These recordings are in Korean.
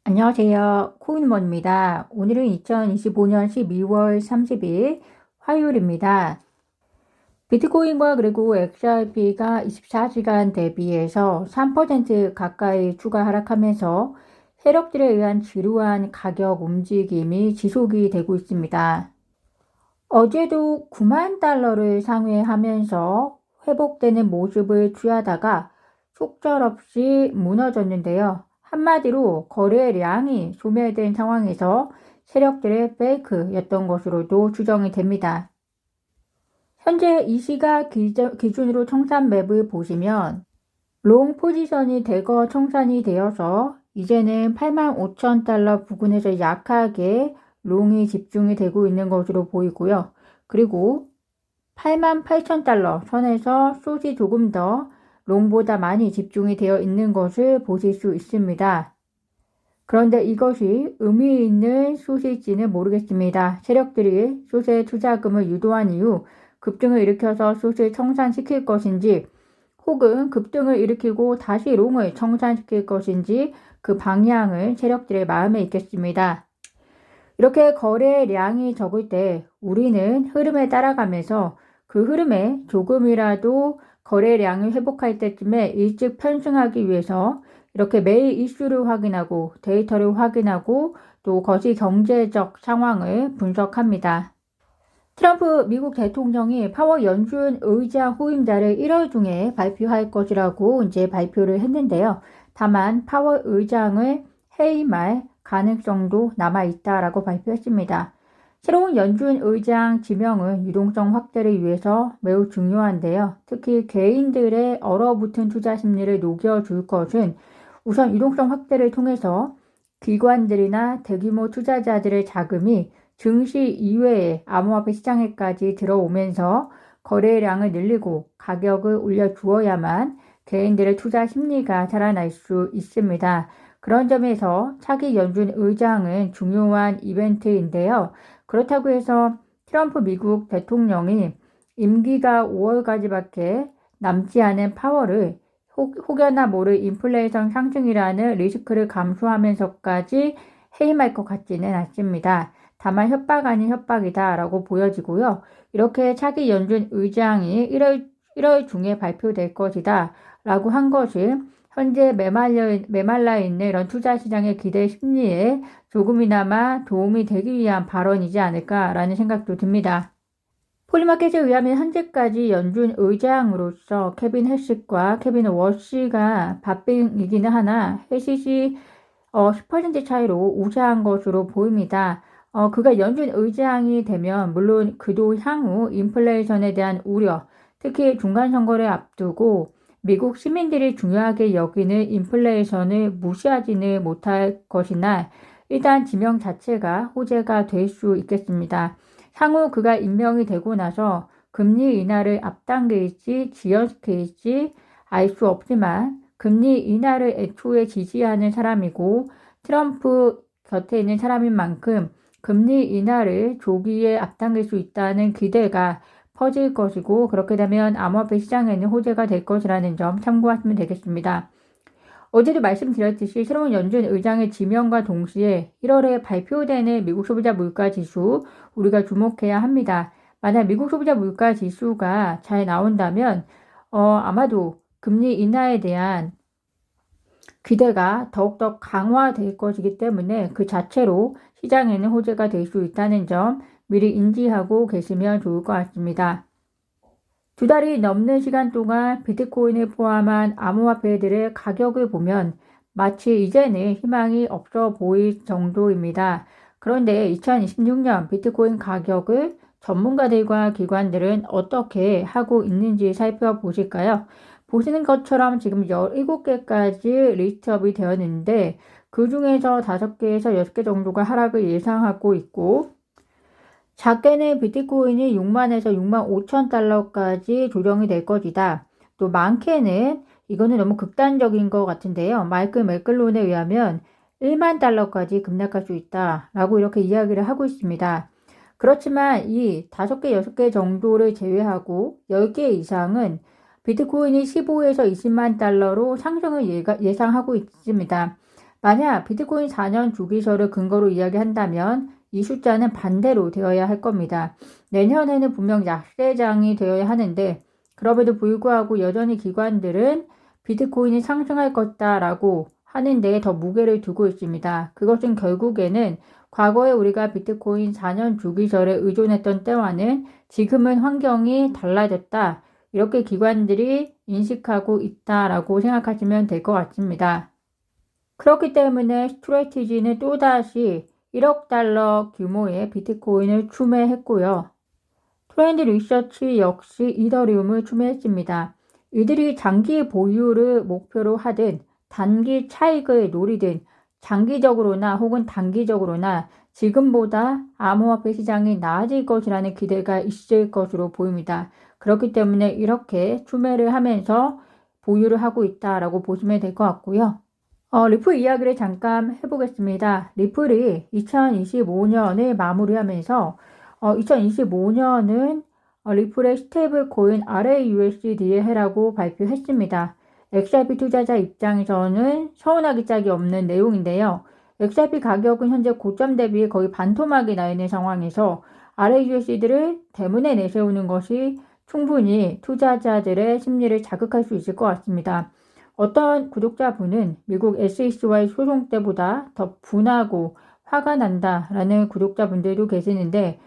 안녕하세요. 코인원입니다. 오늘은 2025년 12월 30일 화요일입니다. 비트코인과 그리고 XRP가 24시간 대비해서 3% 가까이 추가 하락하면서 세력들에 의한 지루한 가격 움직임이 지속이 되고 있습니다. 어제도 9만 달러를 상회하면서 회복되는 모습을 취하다가 속절없이 무너졌는데요. 한마디로 거래량이 소멸된 상황에서 세력들의 페이크였던 것으로도 추정이 됩니다. 현재 이 시각 기준으로 청산 맵을 보시면 롱 포지션이 대거 청산이 되어서 이제는 85,000달러 부근에서 약하게 롱이 집중이 되고 있는 것으로 보이고요. 그리고 88,000달러 선에서 숏이 조금 더 롱보다 많이 집중이 되어 있는 것을 보실 수 있습니다. 그런데 이것이 의미 있는 숏일지는 모르겠습니다. 세력들이 숏에 투자금을 유도한 이후 급등을 일으켜서 숏을 청산시킬 것인지 혹은 급등을 일으키고 다시 롱을 청산시킬 것인지 그 방향을 세력들의 마음에 있겠습니다. 이렇게 거래량이 적을 때 우리는 흐름에 따라가면서 그 흐름에 조금이라도 거래량을 회복할 때쯤에 일찍 편승하기 위해서 이렇게 매일 이슈를 확인하고 데이터를 확인하고 또 거시 경제적 상황을 분석합니다. 트럼프 미국 대통령이 파월 연준 의장 후임자를 1월 중에 발표할 것이라고 이제 발표를 했는데요. 다만 파월 의장을 해임할 가능성도 남아있다라고 발표했습니다. 새로운 연준 의장 지명은 유동성 확대를 위해서 매우 중요한데요. 특히 개인들의 얼어붙은 투자 심리를 녹여줄 것은 우선 유동성 확대를 통해서 기관들이나 대규모 투자자들의 자금이 증시 이외의 암호화폐 시장에까지 들어오면서 거래량을 늘리고 가격을 올려주어야만 개인들의 투자 심리가 살아날 수 있습니다. 그런 점에서 차기 연준 의장은 중요한 이벤트인데요. 그렇다고 해서 트럼프 미국 대통령이 임기가 5월까지밖에 남지 않은 파월을 혹여나 모를 인플레이션 상승이라는 리스크를 감수하면서까지 해임할 것 같지는 않습니다. 다만 협박 아닌 협박이다라고 보여지고요. 이렇게 차기 연준 의장이 1월 중에 발표될 것이다 라고 한 것은 현재 메말라 있는 이런 투자 시장의 기대 심리에 조금이나마 도움이 되기 위한 발언이지 않을까라는 생각도 듭니다. 폴리마켓에 의하면 현재까지 연준 의장으로서 케빈 헬식과 케빈 워시가 박빙이기는 하나 헬식이 10% 차이로 우세한 것으로 보입니다. 그가 연준 의장이 되면 물론 그도 향후 인플레이션에 대한 우려, 특히 중간선거를 앞두고 미국 시민들이 중요하게 여기는 인플레이션을 무시하지는 못할 것이나 일단 지명 자체가 호재가 될 수 있겠습니다. 향후 그가 임명이 되고 나서 금리 인하를 앞당길지 지연시킬지 알 수 없지만 금리 인하를 애초에 지지하는 사람이고 트럼프 곁에 있는 사람인 만큼 금리 인하를 조기에 앞당길 수 있다는 기대가 퍼질 것이고 그렇게 되면 암호화폐 시장에는 호재가 될 것이라는 점 참고하시면 되겠습니다. 어제도 말씀드렸듯이 새로운 연준 의장의 지명과 동시에 1월에 발표되는 미국 소비자 물가 지수 우리가 주목해야 합니다. 만약 미국 소비자 물가 지수가 잘 나온다면 아마도 금리 인하에 대한 기대가 더욱더 강화될 것이기 때문에 그 자체로 시장에는 호재가 될 수 있다는 점 미리 인지하고 계시면 좋을 것 같습니다. 2달이 넘는 시간 동안 비트코인을 포함한 암호화폐들의 가격을 보면 마치 이제는 희망이 없어 보일 정도입니다. 그런데 2026년 비트코인 가격을 전문가들과 기관들은 어떻게 하고 있는지 살펴보실까요? 보시는 것처럼 지금 17개까지 리스트업이 되었는데 그 중에서 5개에서 6개 정도가 하락을 예상하고 있고 작게는 비트코인이 6만에서 6만 5천 달러까지 조정이 될 것이다. 또 많게는 이거는 너무 극단적인 것 같은데요. 마이클 맥클론에 의하면 1만 달러까지 급락할 수 있다 라고 이렇게 이야기를 하고 있습니다. 그렇지만 이 5개, 6개 정도를 제외하고 10개 이상은 비트코인이 15에서 20만 달러로 상승을 예상하고 있습니다. 만약 비트코인 4년 주기설을 근거로 이야기한다면 이 숫자는 반대로 되어야 할 겁니다. 내년에는 분명 약세장이 되어야 하는데 그럼에도 불구하고 여전히 기관들은 비트코인이 상승할 것다라고 하는데 더 무게를 두고 있습니다. 그것은 결국에는 과거에 우리가 비트코인 4년 주기설에 의존했던 때와는 지금은 환경이 달라졌다. 이렇게 기관들이 인식하고 있다라고 생각하시면 될 것 같습니다. 그렇기 때문에 스트레티지는 또다시 1억 달러 규모의 비트코인을 추매했고요. 트렌드 리서치 역시 이더리움을 추매했습니다. 이들이 장기 보유를 목표로 하든 단기 차익을 노리든 장기적으로나 혹은 단기적으로나 지금보다 암호화폐 시장이 나아질 것이라는 기대가 있을 것으로 보입니다. 그렇기 때문에 이렇게 추매를 하면서 보유를 하고 있다라고 보시면 될 것 같고요. 리플 이야기를 잠깐 해보겠습니다. 리플이 2025년을 마무리하면서 2025년은 리플의 스테이블 코인 RAUSD에 해라고 발표했습니다. XRP 투자자 입장에서는 서운하기 짝이 없는 내용인데요. XRP 가격은 현재 고점 대비 거의 반토막이 나 있는 상황에서 RAUSD를 대문에 내세우는 것이 충분히 투자자들의 심리를 자극할 수 있을 것 같습니다. 어떤 구독자분은 미국 SEC와의 소송 때보다 더 분하고 화가 난다라는 구독자분들도 계시는데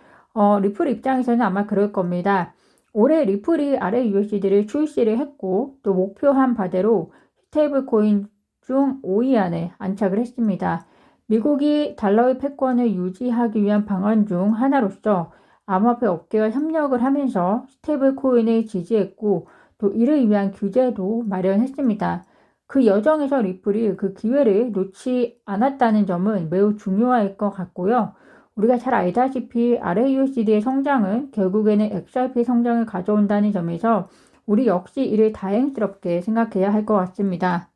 리플 입장에서는 아마 그럴 겁니다. 올해 리플이 RAUSD를 출시를 했고 또 목표한 바대로 스테이블 코인 중 5위 안에 안착을 했습니다. 미국이 달러의 패권을 유지하기 위한 방안 중 하나로서 암호화폐 업계와 협력을 하면서 스테이블 코인을 지지했고 또 이를 위한 규제도 마련했습니다. 그 여정에서 리플이 그 기회를 놓지 않았다는 점은 매우 중요할 것 같고요. 우리가 잘 알다시피 RAUSD의 성장은 결국에는 XRP 성장을 가져온다는 점에서 우리 역시 이를 다행스럽게 생각해야 할 것 같습니다.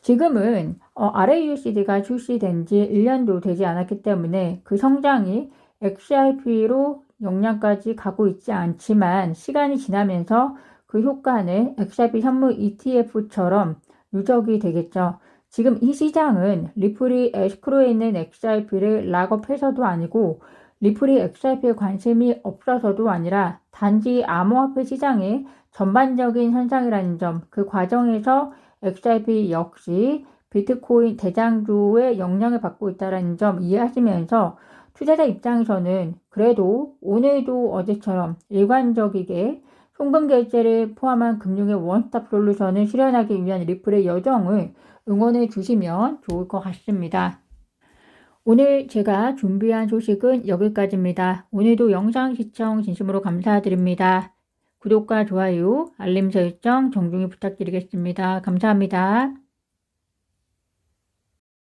지금은 RAUSD가 출시된 지 1년도 되지 않았기 때문에 그 성장이 XRP로 역량까지 가고 있지 않지만 시간이 지나면서 그 효과는 XRP 현물 ETF처럼 누적이 되겠죠. 지금 이 시장은 리플이 에스크로에 있는 XRP를 락업해서도 아니고 리플이 XRP에 관심이 없어서도 아니라 단지 암호화폐 시장의 전반적인 현상이라는 점, 그 과정에서 XRP 역시 비트코인 대장주의 영향을 받고 있다는 점 이해하시면서 투자자 입장에서는 그래도 오늘도 어제처럼 일관적이게 송금 결제를 포함한 금융의 원스톱 솔루션을 실현하기 위한 리플의 여정을 응원해 주시면 좋을 것 같습니다. 오늘 제가 준비한 소식은 여기까지입니다. 오늘도 영상 시청 진심으로 감사드립니다. 구독과 좋아요, 알림 설정 정중히 부탁드리겠습니다. 감사합니다.